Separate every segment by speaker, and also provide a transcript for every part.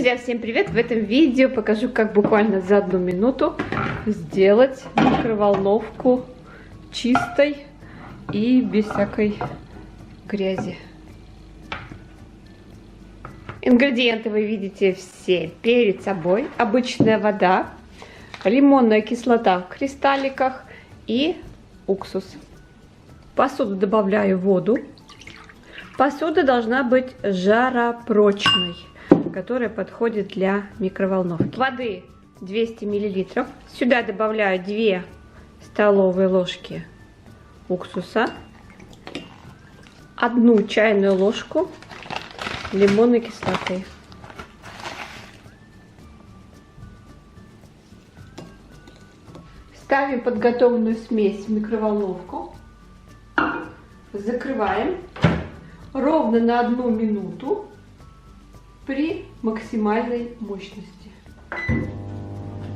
Speaker 1: Друзья, всем привет! В этом видео покажу, как буквально за 1 минуту сделать микроволновку чистой и без всякой грязи. Ингредиенты вы видите все перед собой. Обычная вода, лимонная кислота в кристалликах и уксус. В посуду добавляю воду. Посуда должна быть жаропрочной, которая подходит для микроволновки. Воды 200 мл. Сюда добавляю 2 столовые ложки уксуса, 1 чайную ложку лимонной кислоты. Ставим подготовленную смесь в микроволновку, закрываем ровно на 1 минуту при максимальной мощности.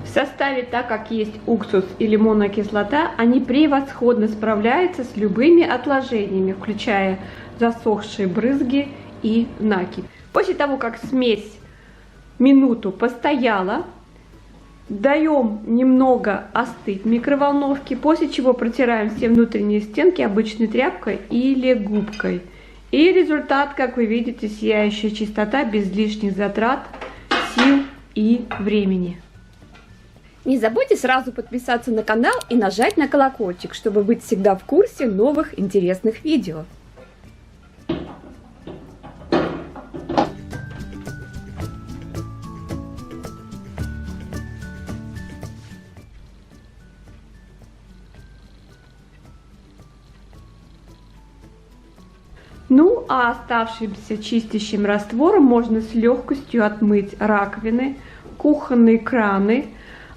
Speaker 1: В составе, так как есть уксус и лимонная кислота, они превосходно справляются с любыми отложениями, включая засохшие брызги и накипь. После того, как смесь минуту постояла, даем немного остыть в микроволновке, после чего протираем все внутренние стенки обычной тряпкой или губкой. И результат, как вы видите, сияющая чистота без лишних затрат, сил и времени.
Speaker 2: Не забудьте сразу подписаться на канал и нажать на колокольчик, чтобы быть всегда в курсе новых интересных видео.
Speaker 1: Ну, а оставшимся чистящим раствором можно с легкостью отмыть раковины, кухонные краны,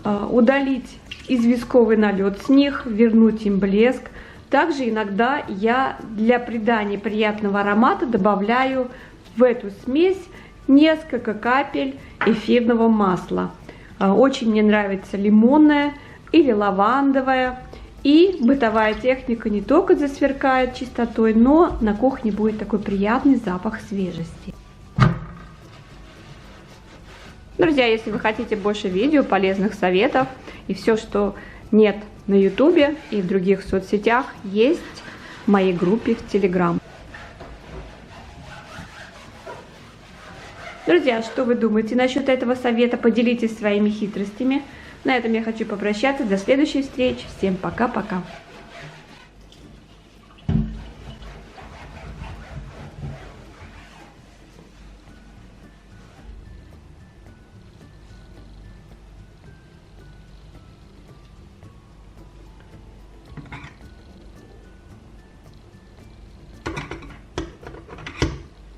Speaker 1: удалить известковый налет с них, вернуть им блеск. Также иногда я для придания приятного аромата добавляю в эту смесь несколько капель эфирного масла. Очень мне нравится лимонное или лавандовое. И бытовая техника не только засверкает чистотой, но на кухне будет такой приятный запах свежести. Друзья, если вы хотите больше видео, полезных советов и все, что нет на YouTube и в других соцсетях, есть в моей группе в Telegram. Друзья, что вы думаете насчет этого совета? Поделитесь своими хитростями. На этом я хочу попрощаться. До следующей встречи. Всем пока-пока.